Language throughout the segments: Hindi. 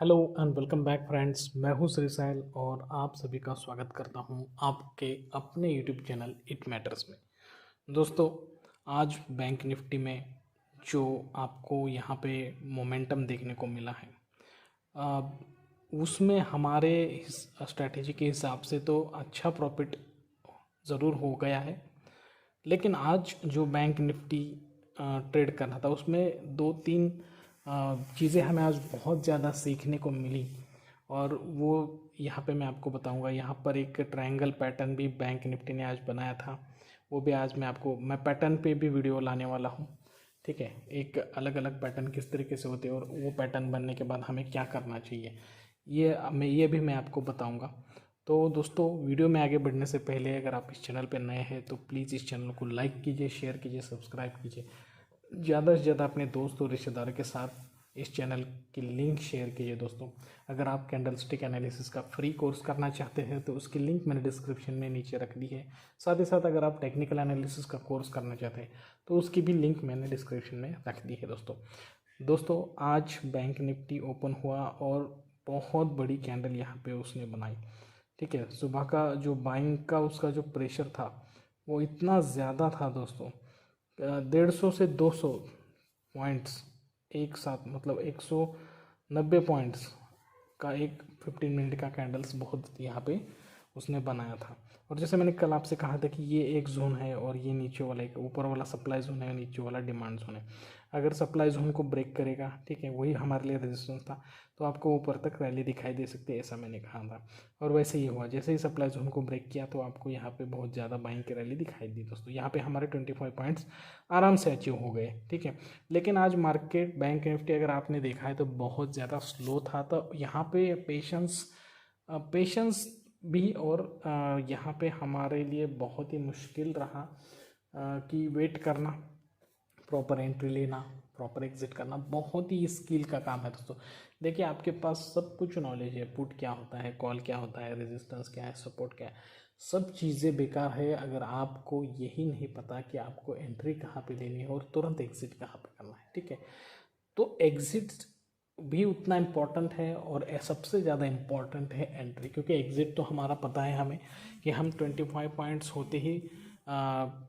Hello and welcome back friends. मैं हूं श्री साहिल और आप सभी का स्वागत करता हूं आपके अपने यूट्यूब चैनल इट मैटर्स में। दोस्तों, आज बैंक निफ्टी में जो आपको यहां पे मोमेंटम देखने को मिला है, आ, उसमें हमारे स्ट्रैटेजी के हिसाब से तो अच्छा प्रॉफिट ज़रूर हो गया है। लेकिन आज जो बैंक निफ्टी ट्रेड कर रहा था उसमें दो तीन चीज़ें हमें आज बहुत ज़्यादा सीखने को मिली और वो यहाँ पे मैं आपको बताऊंगा। यहाँ पर एक ट्रायंगल पैटर्न भी बैंक निफ्टी ने आज बनाया था, वो भी आज मैं पैटर्न पे भी वीडियो लाने वाला हूँ। ठीक है, एक अलग अलग पैटर्न किस तरीके से होते हैं और वो पैटर्न बनने के बाद हमें क्या करना चाहिए, ये भी मैं आपको बताऊंगा। तो दोस्तों, वीडियो में आगे बढ़ने से पहले अगर आप इस चैनल पर नए हैं तो प्लीज़ इस चैनल को लाइक कीजिए, शेयर कीजिए, सब्सक्राइब कीजिए। ज़्यादा से ज़्यादा अपने दोस्त और रिश्तेदारों के साथ इस चैनल की लिंक शेयर कीजिए। दोस्तों, अगर आप कैंडलस्टिक एनालिसिस का फ्री कोर्स करना चाहते हैं तो उसकी लिंक मैंने डिस्क्रिप्शन में नीचे रख दी है। साथ ही साथ अगर आप टेक्निकल एनालिसिस का कोर्स करना चाहते हैं तो उसकी भी लिंक मैंने डिस्क्रिप्शन में रख दी है। दोस्तों, आज बैंक निफ्टी ओपन हुआ और बहुत बड़ी कैंडल यहाँ पे उसने बनाई। ठीक है, सुबह का जो बाइंग का उसका जो प्रेशर था वो इतना ज़्यादा था दोस्तों, 150 से 200 पॉइंट्स एक साथ, मतलब 190 पॉइंट्स का एक 15 मिनट का कैंडल्स बहुत यहाँ पे उसने बनाया था। और जैसे मैंने कल आपसे कहा था कि ये एक जोन है और ये नीचे वाला, एक ऊपर वाला सप्लाई जोन है, नीचे वाला डिमांड जोन है। अगर सप्लाई जोन को ब्रेक करेगा, ठीक है, वही हमारे लिए रेजिस्टेंस था, तो आपको ऊपर तक रैली दिखाई दे सकती है, ऐसा मैंने कहा था। और वैसे ही हुआ, जैसे ही सप्लाई जोन को ब्रेक किया तो आपको यहाँ पे बहुत ज़्यादा बाइंग की रैली दिखाई दी। दोस्तों, यहाँ पे हमारे 25 पॉइंट्स आराम से अचीव हो गए। ठीक है, लेकिन आज मार्केट बैंक निफ्टी अगर आपने देखा है तो बहुत ज़्यादा स्लो था। तो यहाँ पे पेशेंस भी, और यहाँ पे हमारे लिए बहुत ही मुश्किल रहा कि वेट करना, प्रॉपर एंट्री लेना, प्रॉपर एग्जिट करना बहुत ही स्किल का काम है। दोस्तों, देखिए, आपके पास सब कुछ नॉलेज है, पुट क्या होता है, कॉल क्या होता है, रेजिस्टेंस क्या है, सपोर्ट क्या है, सब चीज़ें बेकार है अगर आपको यही नहीं पता कि आपको एंट्री कहाँ पे लेनी है और तुरंत एग्जिट कहाँ पे करना है। ठीक है, तो एग्जिट भी उतना इम्पॉर्टेंट है और सबसे ज़्यादा इम्पॉर्टेंट है एंट्री, क्योंकि एग्जिट तो हमारा पता है हमें कि हम 25 पॉइंट्स होते ही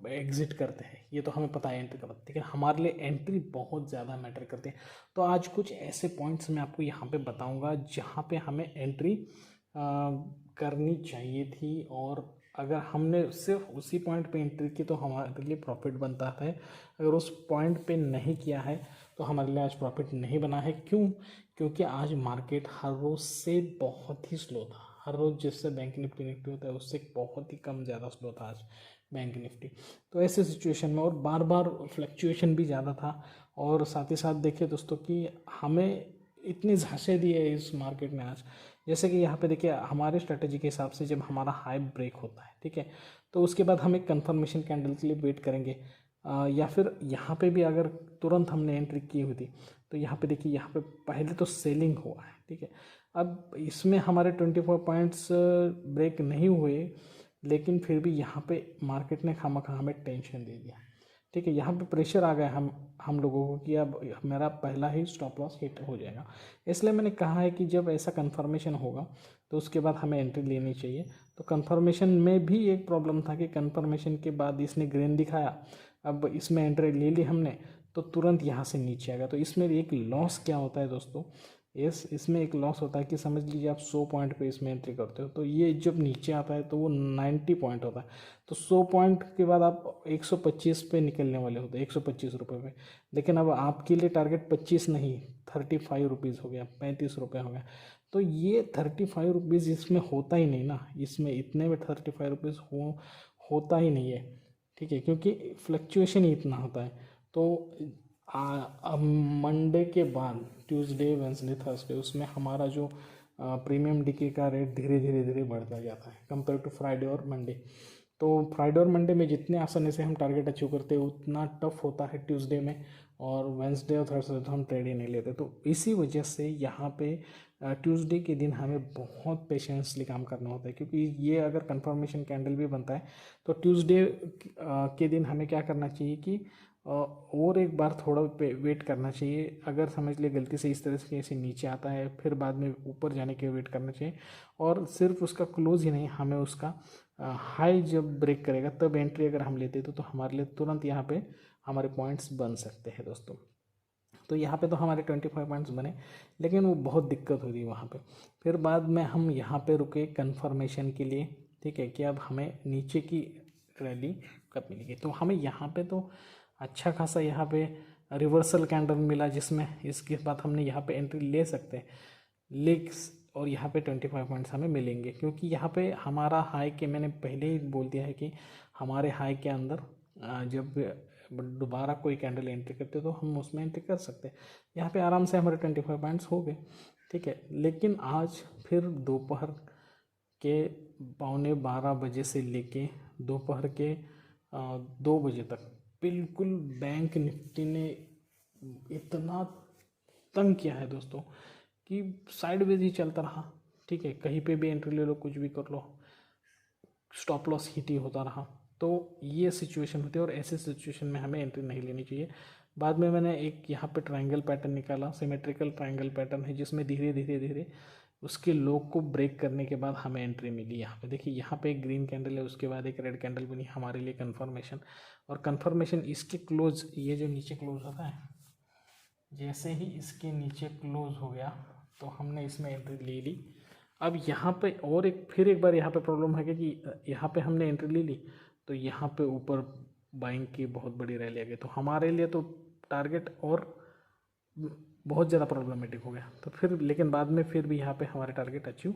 एग्जिट करते हैं, ये तो हमें पता है एंट्री का पता, लेकिन हमारे लिए एंट्री बहुत ज़्यादा मैटर करती है। तो आज कुछ ऐसे पॉइंट्स मैं आपको यहाँ पे बताऊँगा जहाँ पे हमें एंट्री करनी चाहिए थी, और अगर हमने सिर्फ उसी पॉइंट पे एंट्री की तो हमारे लिए प्रॉफिट बनता है। अगर उस पॉइंट पे नहीं किया है तो हमारे लिए आज प्रॉफिट नहीं बना है। क्यों? क्योंकि आज मार्केट हर रोज़ से बहुत ही स्लो था। हर रोज़ जिससे बैंक निफ्टी होता है उससे बहुत ही कम ज़्यादा स्लो था आज बैंक निफ्टी। तो ऐसे सिचुएशन में और बार बार फ्लक्चुएशन भी ज़्यादा था, और साथ ही साथ देखिए दोस्तों कि हमें इतनी झांसे दी है इस मार्केट में आज। जैसे कि यहाँ पे देखिए, हमारे स्ट्रेटेजी के हिसाब से जब हमारा हाई ब्रेक होता है, ठीक है, तो उसके बाद हम एक कंफर्मेशन कैंडल के लिए वेट करेंगे, या फिर यहाँ पे भी अगर तुरंत हमने एंट्री की हुई थी तो यहाँ पे देखिए, यहाँ पे पहले तो सेलिंग हुआ है। ठीक है, अब इसमें हमारे 24 पॉइंट्स ब्रेक नहीं हुए, लेकिन फिर भी यहाँ पे मार्केट ने खामखा हमें टेंशन दे दिया। ठीक है, यहाँ पे प्रेशर आ गया हम लोगों को कि अब मेरा पहला ही स्टॉप लॉस हिट हो जाएगा। इसलिए मैंने कहा है कि जब ऐसा कंफर्मेशन होगा तो उसके बाद हमें एंट्री लेनी चाहिए। तो कंफर्मेशन में भी एक प्रॉब्लम था कि कंफर्मेशन के बाद इसने ग्रीन दिखाया, अब इसमें एंट्री ले ली हमने तो तुरंत यहाँ से नीचे आ गया। तो इसमें एक लॉस क्या होता है दोस्तों, इसमें एक लॉस होता है कि समझ लीजिए आप 100 पॉइंट पे इसमें एंट्री करते हो, तो ये जब नीचे आता है तो वो 90 पॉइंट होता है। तो 100 पॉइंट के बाद आप 125 पे निकलने वाले होते हैं, 125 रुपये पे। लेकिन अब आपके लिए टारगेट 25 नहीं, 35 रुपीज़ हो गया, 35 रुपये हो गया। तो ये 35 रुपीज़ इसमें होता ही नहीं ना, इसमें इतने में 35 रुपीज़ होता ही नहीं है। ठीक है, क्योंकि फ्लक्चुएशन ही इतना होता है। तो अब मंडे के बाद ट्यूसडे, वेंसडे, थर्सडे, उसमें हमारा जो प्रीमियम डीके का रेट धीरे धीरे बढ़ता जाता है कंपेयर टू फ्राइडे और मंडे। तो फ्राइडे और मंडे में जितने आसानी से हम टारगेट अचीव करते हैं उतना टफ होता है ट्यूसडे में, और वेंसडे और थर्सडे तो हम ट्रेड ही नहीं लेते। तो इसी वजह से यहाँ पे ट्यूसडे के दिन हमें बहुत पेशेंसली काम करना होता है, क्योंकि ये अगर कंफर्मेशन कैंडल भी बनता है तो ट्यूसडे के दिन हमें क्या करना चाहिए कि और एक बार थोड़ा वेट करना चाहिए। अगर समझ लिए गलती से इस तरह से ऐसे नीचे आता है, फिर बाद में ऊपर जाने के वेट करना चाहिए। और सिर्फ उसका क्लोज ही नहीं, हमें उसका हाई जब ब्रेक करेगा तब एंट्री अगर हम लेते तो हमारे लिए तुरंत यहाँ पे हमारे पॉइंट्स बन सकते हैं दोस्तों। तो यहाँ पे तो हमारे 25 पॉइंट्स बने, लेकिन वो बहुत दिक्कत हुई थी वहाँ पे। फिर बाद में हम यहाँ पे रुके कंफर्मेशन के लिए, ठीक है, कि अब हमें नीचे की रैली कब मिलेगी। तो हमें यहाँ पे तो अच्छा खासा यहाँ पे रिवर्सल कैंडल मिला, जिसमें इसके बाद हमने यहाँ पे एंट्री ले सकते हैं लेक्स, और यहाँ पे 25 पॉइंट्स हमें मिलेंगे, क्योंकि यहाँ पे हमारा हाई के मैंने पहले ही बोल दिया है कि हमारे हाई के अंदर जब दोबारा कोई कैंडल एंट्री करते तो हम उसमें एंट्री कर सकते हैं। यहाँ पे आराम से हमारे 25 पॉइंट्स हो गए, ठीक है। लेकिन आज फिर दोपहर के 11:15 से लेके दोपहर के 2 बजे तक बिल्कुल बैंक निफ्टी ने इतना तंग किया है दोस्तों कि साइडवेज ही चलता रहा, ठीक है। कहीं पे भी एंट्री ले लो, कुछ भी कर लो, स्टॉप लॉस हिट ही होता रहा। तो ये सिचुएशन होती है, और ऐसे सिचुएशन में हमें एंट्री नहीं लेनी चाहिए। बाद में मैंने एक यहाँ पे ट्रायंगल पैटर्न निकाला, सिमेट्रिकल ट्रायंगल पैटर्न है, जिसमें धीरे धीरे धीरे उसके लो को ब्रेक करने के बाद हमें एंट्री मिली। यहाँ पे देखिए, यहाँ पे एक ग्रीन कैंडल है, उसके बाद एक रेड कैंडल बनी, हमारे लिए कंफर्मेशन। और कंफर्मेशन इसके क्लोज, ये जो नीचे क्लोज होता है, जैसे ही इसके नीचे क्लोज हो गया तो हमने इसमें एंट्री ले ली। अब यहाँ पे और फिर एक बार यहाँ पे प्रॉब्लम है कि यहाँ पे हमने एंट्री ले ली तो यहाँ पे ऊपर बाइंग की बहुत बड़ी रैली आ गई, तो हमारे लिए तो टारगेट और बहुत ज़्यादा प्रॉब्लमेटिक हो गया। तो फिर लेकिन बाद में फिर भी यहाँ पे हमारे टारगेट अचीव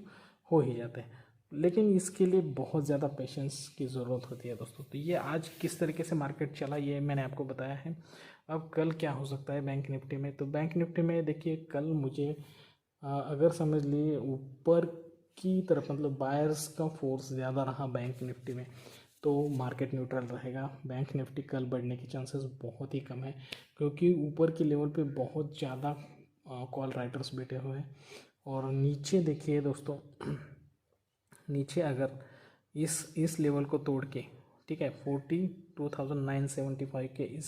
हो ही जाते हैं, लेकिन इसके लिए बहुत ज़्यादा पेशेंस की ज़रूरत होती है दोस्तों। तो ये आज किस तरीके से मार्केट चला ये मैंने आपको बताया है। अब कल क्या हो सकता है बैंक निफ्टी में, तो बैंक निफ्टी में देखिए कल मुझे अगर समझ लिए ऊपर की तरफ, मतलब बायर्स का फोर्स ज़्यादा रहा बैंक निफ्टी में, तो मार्केट न्यूट्रल रहेगा। बैंक निफ्टी कल बढ़ने के चांसेस बहुत ही कम है, क्योंकि ऊपर के लेवल पे बहुत ज़्यादा कॉल राइटर्स बैठे हुए हैं। और नीचे देखिए दोस्तों, नीचे अगर इस लेवल को तोड़ के, ठीक है, 42,975 के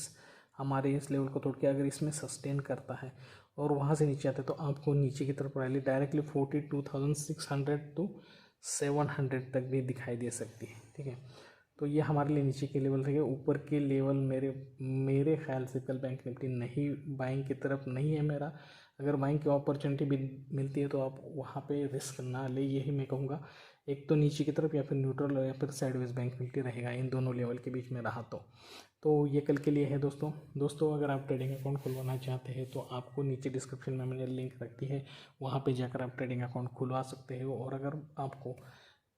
हमारे इस लेवल को तोड़ के अगर इसमें सस्टेन करता है और वहाँ से नीचे आता है, तो आपको नीचे की तरफ रैली डायरेक्टली 42,600 to 700 तक भी दिखाई दे सकती है, ठीक है। तो ये हमारे लिए नीचे के लेवल रहेंगे। ऊपर के लेवल मेरे ख्याल से कल बैंक निफ्टी नहीं, बाइंग की तरफ नहीं है मेरा। अगर बाइंग की अपॉर्चुनिटी भी मिलती है तो आप वहाँ पे रिस्क ना ले, यही मैं कहूँगा। एक तो नीचे की तरफ या फिर न्यूट्रल या फिर साइडवेज बैंक निफ्टी रहेगा, इन दोनों लेवल के बीच में रहा तो ये कल के लिए है दोस्तों। अगर आप ट्रेडिंग अकाउंट खुलवाना चाहते हैं तो आपको नीचे डिस्क्रिप्शन में मैंने लिंक रखी है, वहाँ पे जाकर आप ट्रेडिंग अकाउंट खुलवा सकते हो। और अगर आपको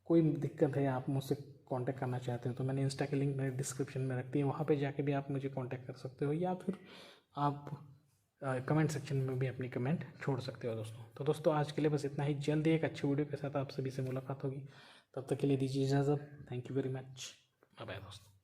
कोई दिक्कत है, आप मुझसे कांटेक्ट करना चाहते हो, तो मैंने इंस्टा की लिंक मेरे डिस्क्रिप्शन में रखती है, वहाँ पे जाके भी आप मुझे कांटेक्ट कर सकते हो, या फिर आप कमेंट सेक्शन में भी अपनी कमेंट छोड़ सकते हो दोस्तों। तो दोस्तों आज के लिए बस इतना ही। जल्दी एक अच्छे वीडियो के साथ आप सभी से मुलाकात होगी, तब तक के लिए दीजिए इजाज़त। Thank you very much, bye bye दोस्तों।